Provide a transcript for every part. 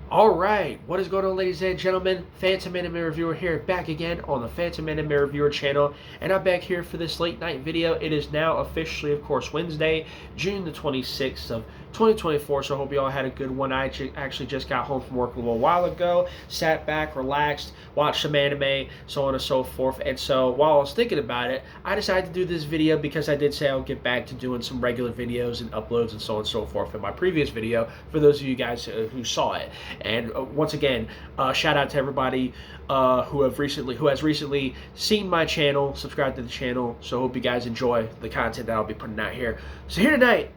Alright, what is going on, ladies and gentlemen? Phantomanime Reviewer here, back again on the Phantomanime Reviewer channel, and I'm back here for this late night video. It is now officially, of course, Wednesday, June the 26th of 2024, so I hope you all had a good one. I actually just got home from work a little while ago, sat back, relaxed, watched some anime, so on and so forth, and so while I was thinking about it, I decided to do this video because I did say I'll get back to doing some regular videos and uploads and so on and so forth in my previous video, for those of you guys who saw it. And once again, shout out to everybody who has recently seen my channel, subscribed to the channel. So I hope you guys enjoy the content that I'll be putting out here. So here tonight,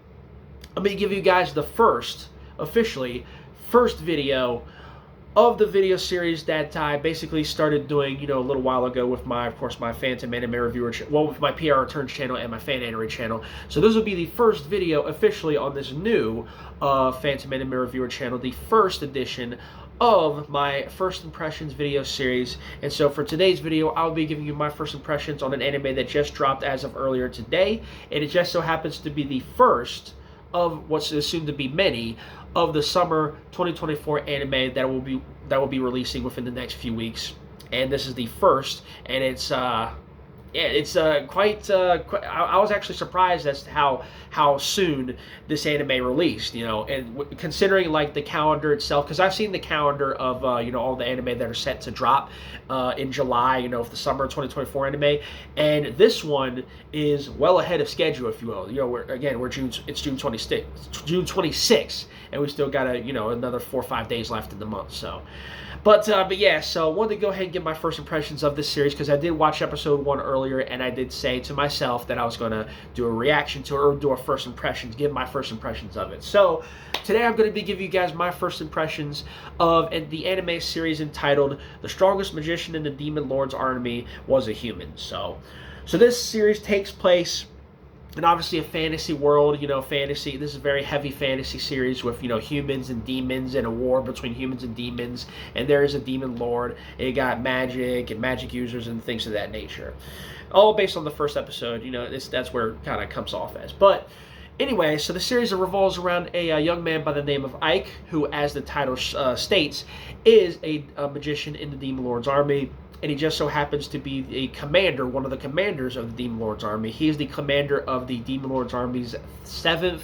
I'm going to give you guys the first video of the video series that I basically started doing, a little while ago with my Phantomanime Reviewer, with my PR Returns channel and my Fan Anime channel. So this will be the first video officially on this new Phantomanime Reviewer channel, the first edition of my first impressions video series. And so for today's video, I'll be giving you my first impressions on an anime that just dropped as of earlier today, and it just so happens to be the first of what's soon to be many of the summer 2024 anime that will be releasing within the next few weeks. And this is the first, and it's quite. I was actually surprised as to how soon this anime released. And considering like the calendar itself, because I've seen the calendar of all the anime that are set to drop in July. For the summer 2024 anime, and this one is well ahead of schedule, if you will. We're June. It's June 26th, and we still got another 4 or 5 days left in the month. So. But yeah, so I wanted to go ahead and give my first impressions of this series because I did watch episode 1 earlier, and I did say to myself that I was going to do a reaction to it, or do a first impressions, give my first impressions of it. So today I'm going to be giving you guys my first impressions of the anime series entitled "The Strongest Magician in the Demon Lord's Army Was a Human." So this series takes place and obviously a fantasy world, fantasy. This is a very heavy fantasy series with, humans and demons and a war between humans and demons. And there is a demon lord, and you got magic and magic users and things of that nature. All based on the first episode, that's where it kind of comes off as. But anyway, so the series revolves around a young man by the name of Ike, who, as the title states, is a magician in the Demon Lord's army. And he just so happens to be a commander, one of the commanders of the Demon Lord's army. He is the commander of the Demon Lord's army's 7th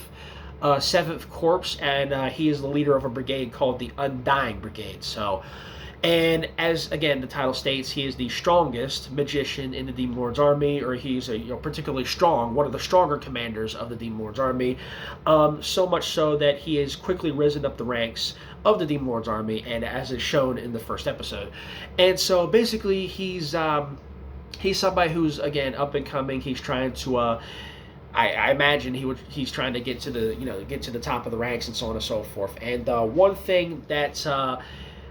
Corps, and he is the leader of a brigade called the Undying Brigade. And as, again, the title states, he is the strongest magician in the Demon Lord's army, or he's particularly strong, one of the stronger commanders of the Demon Lord's army, so much so that he has quickly risen up the ranks of the Demon Lord's army, and as is shown in the first episode. And so basically he's somebody who's, again, up and coming. He's trying to I imagine he's trying to get to the top of the ranks and so on and so forth. And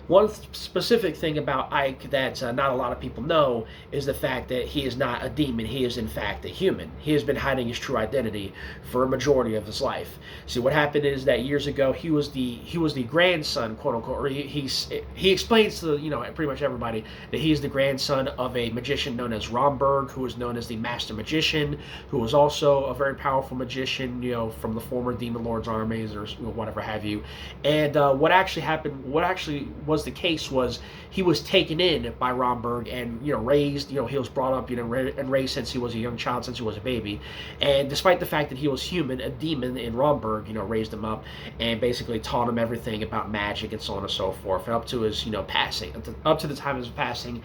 one specific thing about Ike that not a lot of people know is the fact that he is not a demon. He is, in fact, a human. He has been hiding his true identity for a majority of his life. See, what happened is that years ago he was the grandson, quote unquote, or he explains to pretty much everybody that he is the grandson of a magician known as Romberg, who was known as the Master Magician, who was also a very powerful magician, from the former Demon Lord's armies or whatever have you. And what actually was the case was he was taken in by Romberg and raised. He was brought up and raised since he was a young child, since he was a baby. And despite the fact that he was human, a demon in Romberg raised him up and basically taught him everything about magic and so on and so forth, up to his passing, up to the time of his passing.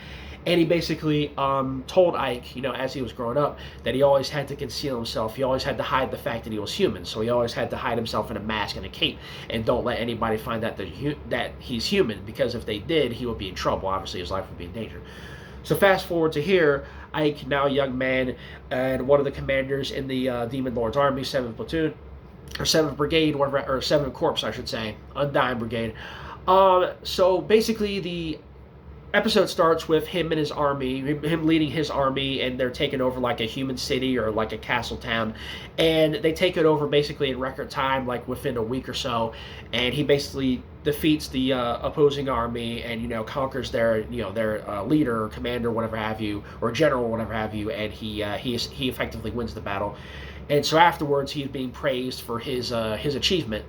And he basically told Ike, as he was growing up, that he always had to conceal himself. He always had to hide the fact that he was human. So he always had to hide himself in a mask and a cape, and don't let anybody find out that he's human, because if they did, he would be in trouble. Obviously, his life would be in danger. So fast forward to here, Ike, now a young man, and one of the commanders in the Demon Lord's army, 7th Platoon, or 7th Brigade, whatever, or 7th Corps, I should say, Undying Brigade. So basically, the episode starts with him and his army, him leading his army, and they're taking over like a human city or like a castle town, and they take it over basically in record time, like within a week or so. And he basically defeats the opposing army and conquers their leader or commander, whatever have you, or general, whatever have you, and he effectively wins the battle. And so afterwards, he's being praised for his achievement.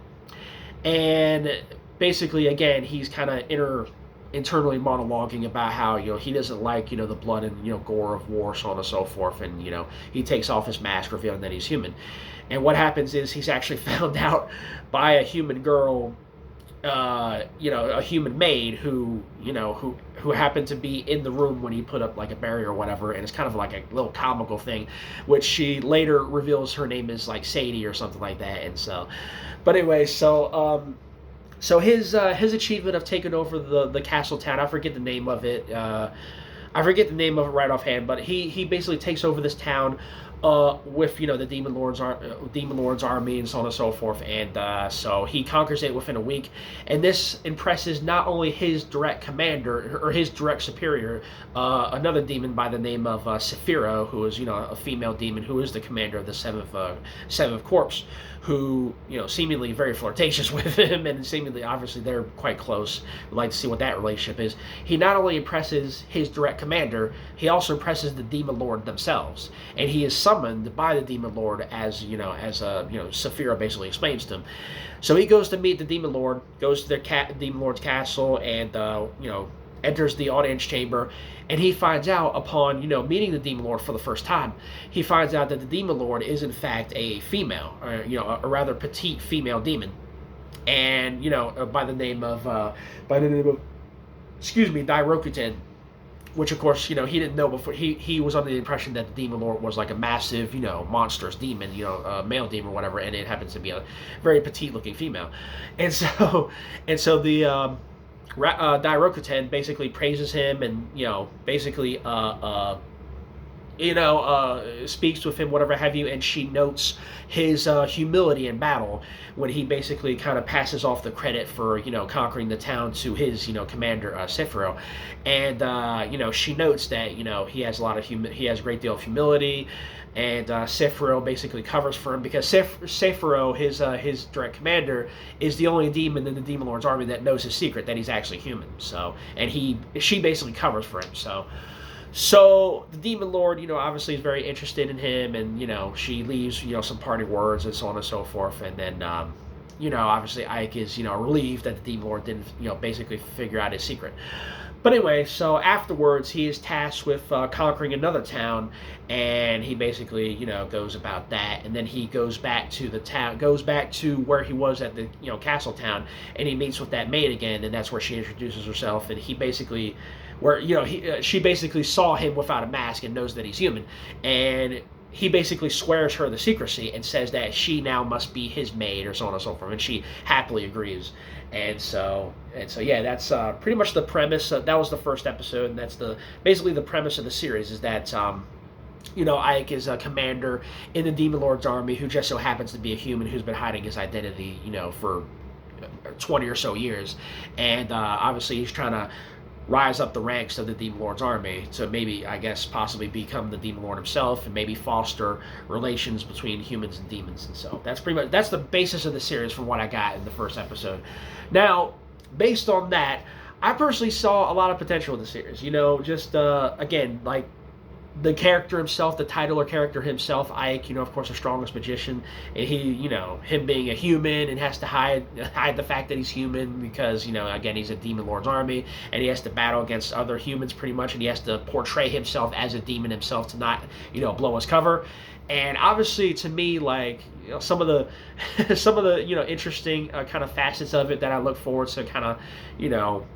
And basically, again, he's kind of internally monologuing about how he doesn't like the blood and gore of war, so on and so forth, and he takes off his mask, revealing that he's human. And what happens is he's actually found out by a human girl, a human maid who happened to be in the room when he put up like a barrier or whatever, and it's kind of like a little comical thing, which she later reveals her name is like Sadie or something like that. And so, but anyway, so his achievement of taking over the castle town, I forget the name of it. I forget the name of it right offhand, but he basically takes over this town with the Demon Lord's army and so on and so forth, and so he conquers it within a week, and this impresses not only his direct commander or his direct superior, another demon by the name of Saphira, who is a female demon who is the commander of the seventh corps, who seemingly very flirtatious with him, and seemingly obviously they're quite close. We'd like to see what that relationship is. He not only impresses his direct commander, he also impresses the Demon Lord themselves, and he is summoned by the Demon Lord as Saphira basically explains to him. So he goes to meet the Demon Lord, goes to the Demon Lord's castle, and enters the audience chamber, and he finds out upon meeting the Demon Lord for the first time, he finds out that the Demon Lord is in fact a female, a rather petite female demon, and by the name of Dairokuten, which of course he didn't know before. He was under the impression that the Demon Lord was like a massive monstrous demon, a male demon or whatever, and it happens to be a very petite looking female, and so the Dairokuten basically praises him, and basically speaks with him, whatever have you, and she notes his humility in battle when he basically kind of passes off the credit for conquering the town to his commander Sephiroth, and she notes that he has a great deal of humility, and Sephiroth basically covers for him because Sephiroth, his direct commander, is the only demon in the Demon Lord's army that knows his secret, that he's actually human. So, and she basically covers for him. So the Demon Lord, obviously is very interested in him, and she leaves some parting words and so on and so forth, and then obviously Ike is relieved that the Demon Lord didn't basically figure out his secret. But anyway, so afterwards he is tasked with conquering another town, and he basically goes about that, and then he goes back to where he was at the castle town, and he meets with that maid again, and that's where she introduces herself, and he basically she basically saw him without a mask and knows that he's human, and he basically swears her the secrecy and says that she now must be his maid or so on and so forth, and she happily agrees. And so yeah, that's pretty much the premise. That was the first episode, and that's basically the premise of the series, is that Ike is a commander in the Demon Lord's army who just so happens to be a human who's been hiding his identity for 20 or so years, and obviously he's trying to rise up the ranks of the Demon Lord's army to maybe, I guess, possibly become the Demon Lord himself, and maybe foster relations between humans and demons. And so that's the basis of the series from what I got in the first episode. Now, based on that, I personally saw a lot of potential in the series. Just again, like the character himself, the titular character himself, Ike, of course, the strongest magician, and he, him being a human and has to hide the fact that he's human because, again, he's a Demon Lord's army, and he has to battle against other humans pretty much, and he has to portray himself as a demon himself to not, blow his cover. And obviously, to me, like some of the interesting kind of facets of it that I look forward to kind of,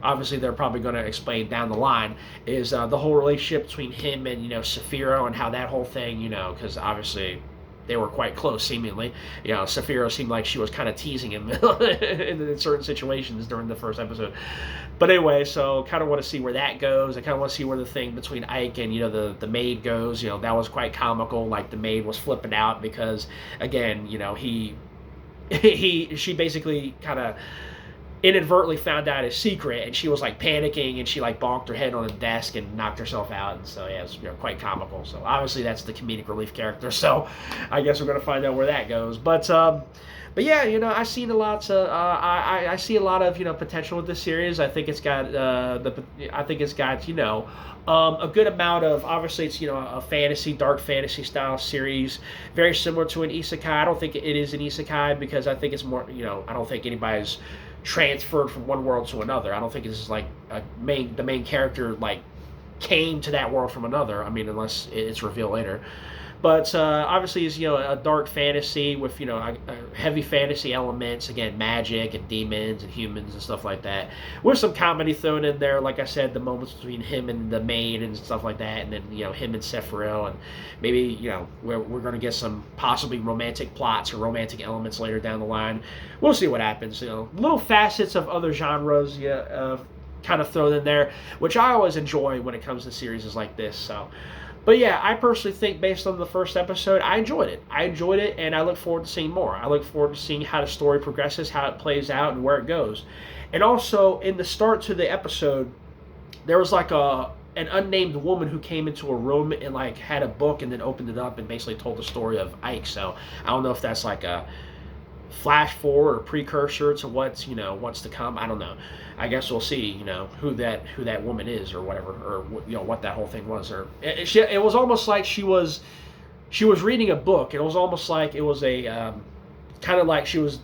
obviously they're probably going to explain down the line, is the whole relationship between him and Saphira, and how that whole thing, because obviously they were quite close, seemingly. Saphira seemed like she was kind of teasing him in certain situations during the first episode. But anyway, so kind of want to see where that goes. I kind of want to see where the thing between Ike and the maid goes. That was quite comical. Like the maid was flipping out because, again, she basically kind of inadvertently found out his secret, and she was like panicking, and she like bonked her head on the desk and knocked herself out. And so yeah, it's quite comical. So obviously that's the comedic relief character, so I guess we're gonna find out where that goes. But yeah, I seen a lot I see a lot of potential with this series. I think it's got a good amount of, obviously it's a dark fantasy style series, very similar to an isekai. I don't think it is an isekai because I think it's more, I don't think anybody's transferred from one world to another. I don't think this is like the main character like came to that world from another. I mean, unless it's revealed later. But obviously, it's a dark fantasy with a heavy fantasy elements. Again, magic and demons and humans and stuff like that. With some comedy thrown in there, like I said, the moments between him and the maid and stuff like that, and then him and Sephiroth, and maybe we're going to get some possibly romantic plots or romantic elements later down the line. We'll see what happens. Little facets of other genres, kind of thrown in there, which I always enjoy when it comes to series like this. So. But yeah, I personally think based on the first episode, I enjoyed it. And I look forward to seeing more. I look forward to seeing how the story progresses, how it plays out, and where it goes. And also, in the start to the episode, there was like an unnamed woman who came into a room and like had a book and then opened it up and basically told the story of Ike. So I don't know if that's like a flash forward or precursor to what's to come. I don't know. I guess we'll see who that woman is or whatever, or what that whole thing was. Or it was almost like she was reading a book. It was almost like it was a kind of like she was.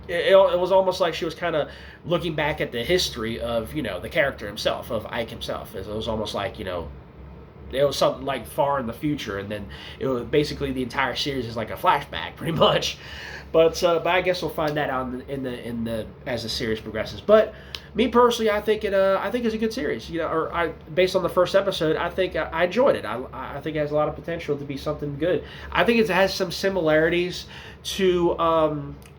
It was almost like she was kind of looking back at the history of the character himself, of Ike himself. It was almost like it was something like far in the future, and then it was basically the entire series is like a flashback, pretty much. But I guess we'll find that out in the as the series progresses. But me personally, I think it's a good series. Based on the first episode, I think I enjoyed it. I think it has a lot of potential to be something good. I think it has some similarities to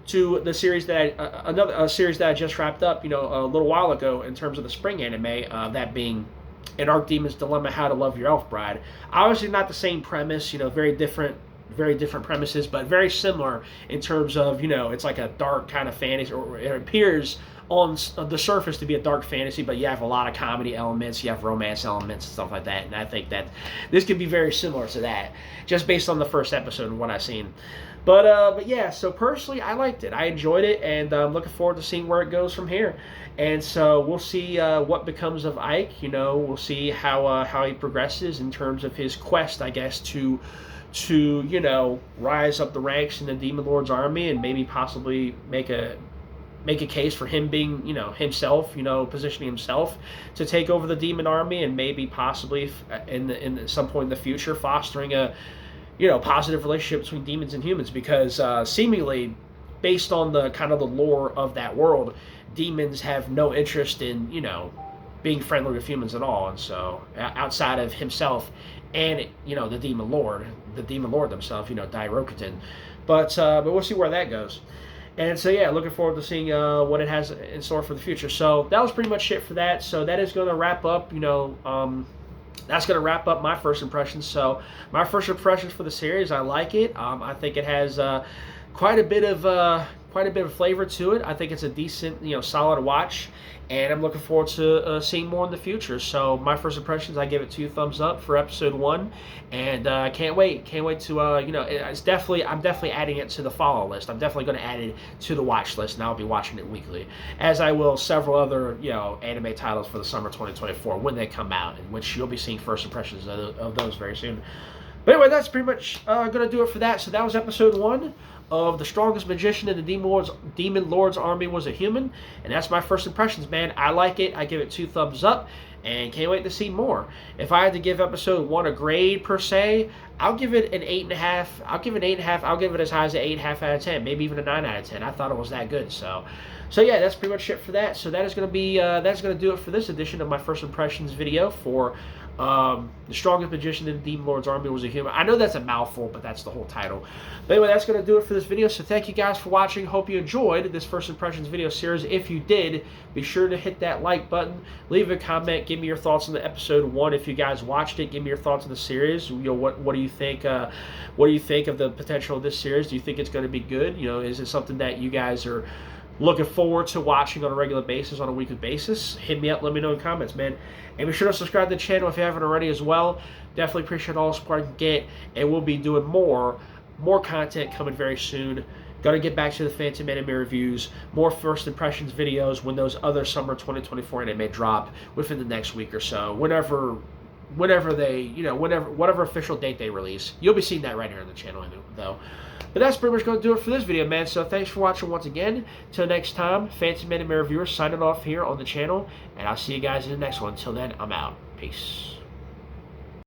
the series that another series that I just wrapped up, a little while ago in terms of the spring anime, that being An Archdemon's Dilemma: How to Love Your Elf Bride. Obviously not the same premise, very different premises, but very similar in terms of, it's like a dark kind of fantasy, or it appears on the surface to be a dark fantasy, but you have a lot of comedy elements, you have romance elements and stuff like that, and I think that this could be very similar to that, just based on the first episode and what I've seen. But yeah, so personally, I liked it. I enjoyed it, and I'm looking forward to seeing where it goes from here. And so we'll see what becomes of Ike. We'll see how he progresses in terms of his quest, I guess, to rise up the ranks in the Demon Lord's army, and maybe possibly make a case for him being, himself, positioning himself to take over the demon army, and maybe possibly in some point in the future fostering a positive relationship between demons and humans, because seemingly based on the kind of the lore of that world, demons have no interest in being friendly with humans at all. And so outside of himself and the demon lord themselves, Dairokutin. But we'll see where that goes. And so yeah, looking forward to seeing what it has in store for the future. So that was pretty much it for that. So that is going to wrap up that's going to wrap up my first impressions. So my first impressions for the series, I like it. I think it has quite a bit of flavor to it. I think it's a decent, solid watch, and I'm looking forward to seeing more in the future. So my first impressions, I give it 2 thumbs up for episode 1, and can't wait to I'm definitely adding it to the follow list. I'm definitely going to add it to the watch list, and I'll be watching it weekly, as I will several other anime titles for the summer 2024 when they come out, in which you'll be seeing first impressions of those very soon. But anyway, that's pretty much going to do it for that. So that was episode 1 of The Strongest Magician in the Demon Lord's Army Was a Human. And that's my first impressions, man. I like it. I give it 2 thumbs up, and can't wait to see more. If I had to give episode 1 a grade per se, I'll give it an 8.5. I'll give it 8.5. I'll give it as high as an 8.5 out of 10, maybe even a 9 out of 10. I thought it was that good. So yeah, that's pretty much it for that. So that is going to be that's going to do it for this edition of my first impressions video for The Strongest Magician in the Demon Lord's Army Was a Human. I know that's a mouthful, but that's the whole title. But anyway, that's going to do it for this video. So thank you guys for watching. Hope you enjoyed this first impressions video series. If you did, be sure to hit that like button. Leave a comment. Give me your thoughts on the episode 1. If you guys watched it, give me your thoughts on the series. What do you think? What do you think of the potential of this series? Do you think it's going to be good? Is it something that you guys are looking forward to watching on a regular basis, on a weekly basis? Hit me up, let me know in the comments, man. And be sure to subscribe to the channel if you haven't already as well. Definitely appreciate all the support I can get, and we'll be doing more content coming very soon. Gonna get back to the Phantomanime reviews, more first impressions videos when those other summer 2024 anime drop within the next week or so. Whenever whenever they, whatever official date they release. You'll be seeing that right here on the channel, though. But that's pretty much going to do it for this video, man. So thanks for watching once again. Till next time, Phantomanime reviewer signing off here on the channel, and I'll see you guys in the next one. Till then, I'm out. Peace.